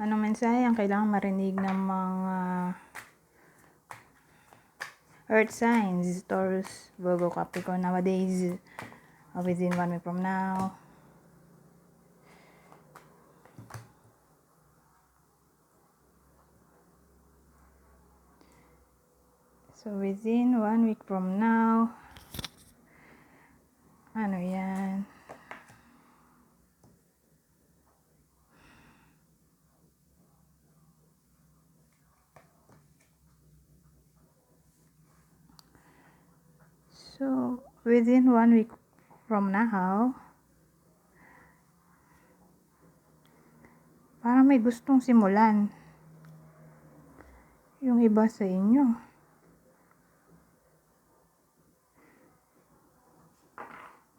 Anong mensahe ang kailangan marinig ng mga Earth signs, Taurus, Virgo, Capricorn nowadays, within 1 week from now? So, within 1 week from now, ano yan? So, within 1 week from now, parang may gustong simulan yung iba sa inyo.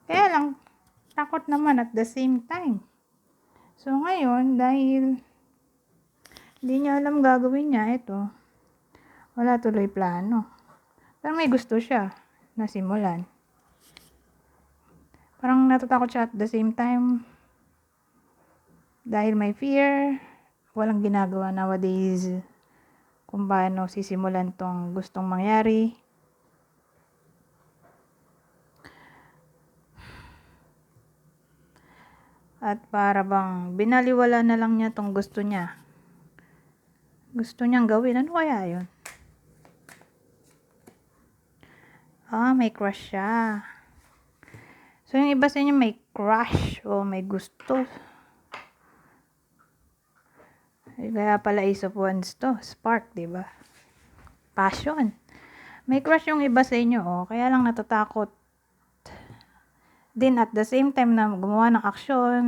Kaya lang, takot naman at the same time. So, ngayon, dahil hindi niya alam gagawin niya, ito, wala tuloy plano. Pero may gusto siya na simulan. Parang natatakot siya at the same time. Dahil may fear, walang ginagawa nowadays kung paano sisimulan tong gustong mangyari. At para bang binaliwala na lang niya tong gusto niya. Gusto niyang gawin. Ano kaya yun? May crush siya. So, yung iba sa inyo may crush o may gusto. Kaya pala Ace of Wands to. Spark, diba? Passion. May crush yung iba sa inyo, kaya lang natatakot. Din at the same time na gumawa ng aksyon.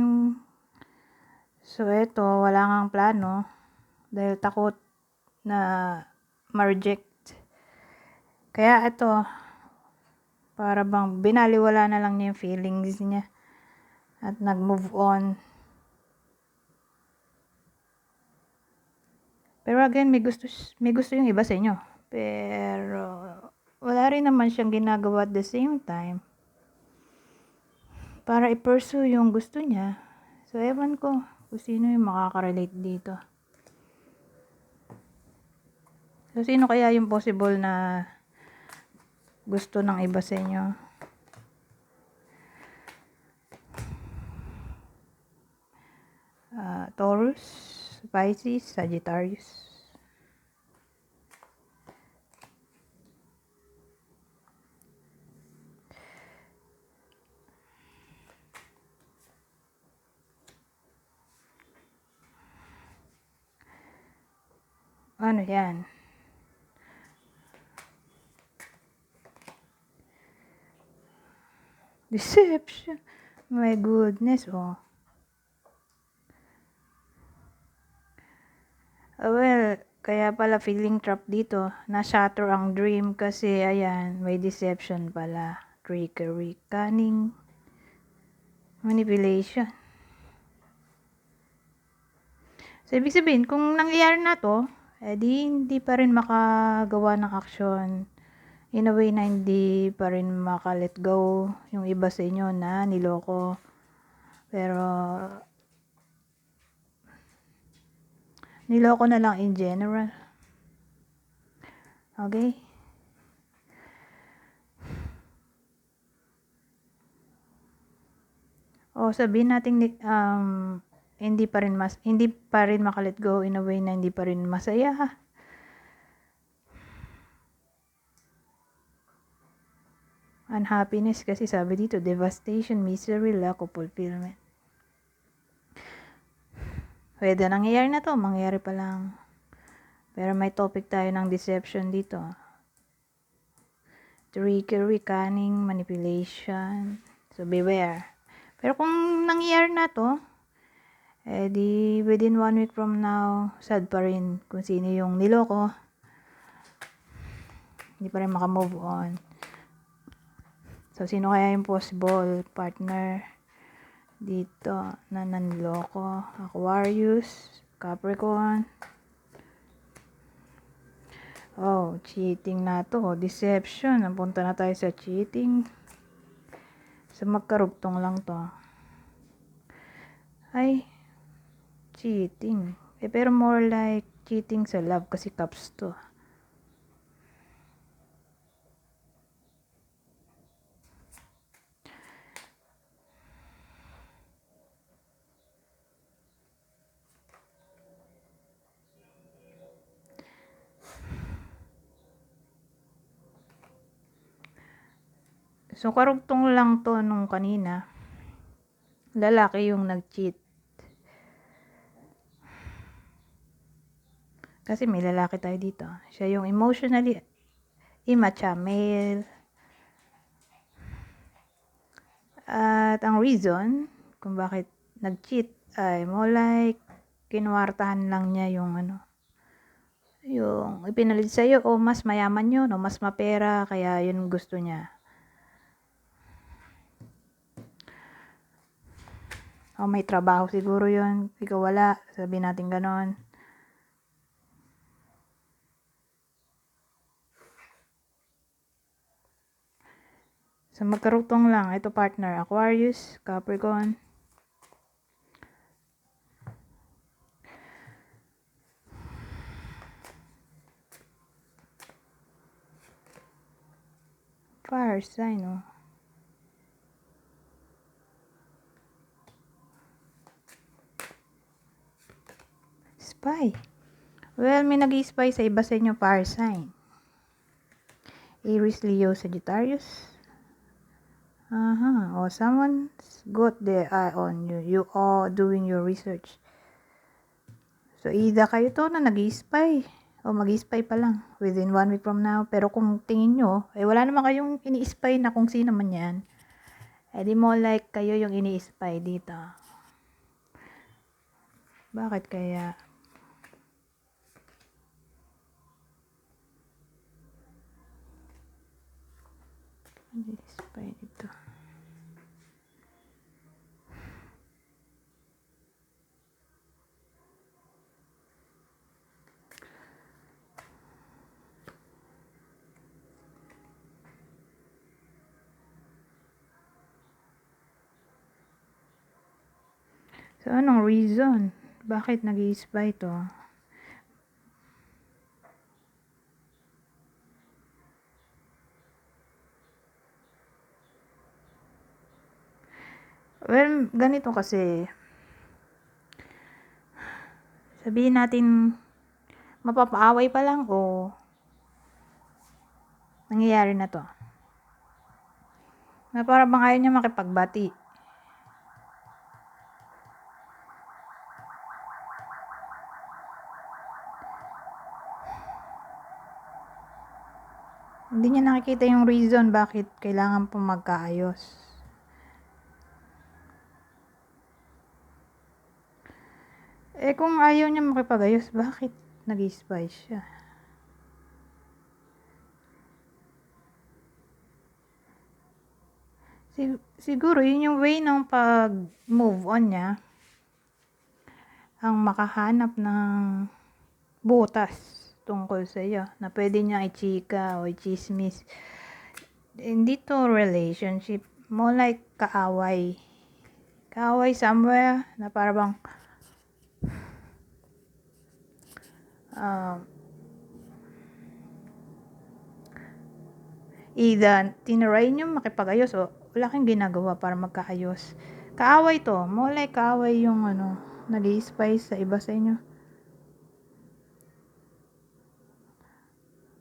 So, ito, wala ngang plano. Dahil takot na ma-reject. Kaya ito, para bang binaliwala na lang niya yung feelings niya. At nag-move on. Pero again, may gusto yung iba sa inyo. Pero, wala rin naman siyang ginagawa at the same time. Para i-pursue yung gusto niya. So, ewan ko kung sino yung makaka-relate dito. So, sino kaya yung possible na gusto ng iba sa inyo? Taurus, Pisces, Sagittarius. Ano yan? Deception. My goodness, oh. Well, kaya pala feeling trap dito. Na-shatter ang dream kasi, ayan, may deception pala. Trickery, cunning, manipulation. So, ibig sabihin, kung nangyayari na to, hindi pa rin makagawa ng aksyon. In a way na hindi pa rin maka-let go yung iba sa inyo na niloko. Pero, niloko na lang in general. Okay? O, sabihin natin, hindi pa rin maka-let go in a way na hindi pa rin masaya. Unhappiness kasi sabi dito, devastation, misery, lack of fulfillment. Pwede nangyayari na to, mangyayari pa lang. Pero may topic tayo ng deception dito. Trickery, cunning, manipulation. So, beware. Pero kung nangyayari na to, di within 1 week from now, sad pa rin kung sino yung niloko. Hindi pa rin makamove on. So, sino kaya yung possible partner dito na nanloko? Aquarius, Capricorn. Oh, cheating na to. Deception. Napunta na tayo sa cheating. So, magkarugtong lang to. Ay, cheating. Pero more like cheating sa love kasi cups to. So, karugtong lang to nung kanina. Lalaki yung nag-cheat. Kasi may lalaki tayo dito. Siya yung emotionally immature male. At ang reason kung bakit nag-cheat ay more like kinuwartahan lang niya yung yung ipinalit sa'yo o mas mayaman yun o mas mapera kaya yun gusto niya. O may trabaho siguro yun, ikaw wala, sabihin natin ganon. So magkarugtong lang, ito partner, Aquarius, Capricorn. Fire sign, oh. Spy. Well, may nag-i-spy sa iba sa inyo fire sign. Aries, Leo, Sagittarius. Or someone's got their eye on you. You are doing your research. So, either kayo to na nag-i-spy o mag-i-spy pa lang within 1 week from now. Pero kung tingin nyo, wala naman kayong ini-spy na kung sino man yan. Di mo like kayo yung ini-spy dito. Bakit kaya? Spy dito. So, anong reason? Bakit nag-i-spy to? Well, ganito kasi. Sabihin natin, mapapaaway pa lang o nangyayari na to. Na para bang ayaw niya makipagbati. Hindi niya nakikita yung reason bakit kailangan pong magkaayos. Kung ayaw niya makipag-ayos, bakit nag-i-spy siya? Siguro yun yung way ng pag-move on niya. Ang makahanap ng butas tungkol sa iyo na pwede niya i-chika o i-chismis. Hindi to relationship. More like kaaway. Kaaway somewhere na parang either tinry nyo makipag-ayos o wala kang ginagawa para magkaayos. Kaaway to. More like kaaway yung nag-i-spy sa iba sa inyo.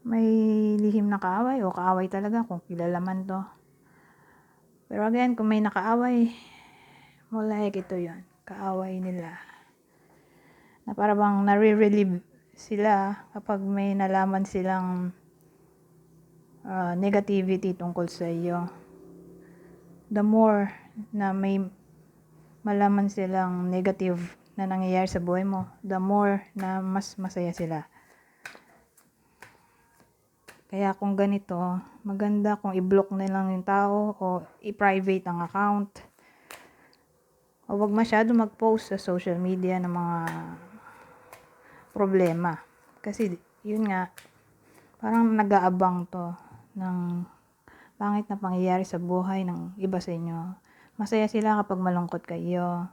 May lihim na kaaway o kaaway talaga kung kilala man to. Pero again, kung may nakaaway, more like ito yun. Kaaway nila. Na para bang nare-relieve sila kapag may nalaman silang negativity tungkol sa iyo. The more na may malaman silang negative na nangyayari sa buhay mo, the more na mas masaya sila. Kaya kung ganito, maganda kung i-block na lang yung tao o i-private ang account. O wag masyado mag-post sa social media ng mga problema. Kasi yun nga, parang nag-aabang to ng pangit na pangyayari sa buhay ng iba sa inyo. Masaya sila kapag malungkot kayo.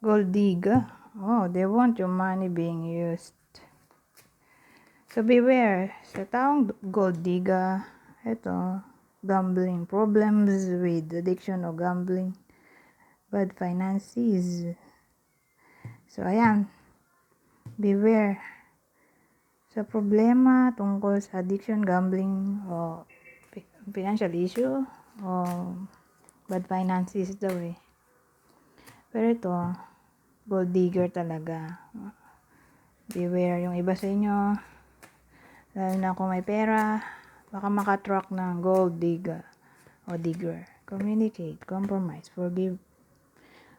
Gold digger. Oh, they want your money being used. So beware. Sa taong gold digger, ito, gambling problems with addiction o gambling, bad finances. So ayan, beware sa problema tungkol sa addiction, gambling, o financial issue, o bad finances daw eh. Pero ito, gold digger talaga. Beware yung iba sa inyo, lalo na kung may pera, baka makatrack ng gold digger o digger. Communicate, compromise, forgive,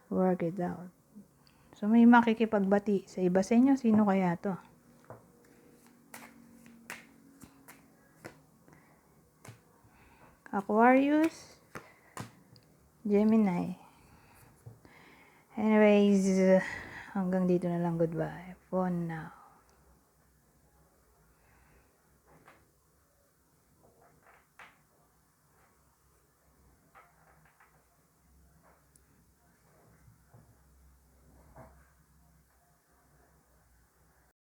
work it out. So may makikipagbati sa iba sa inyo, sino kaya to? Aquarius, Gemini. Anyways, hanggang dito na lang. Goodbye for now.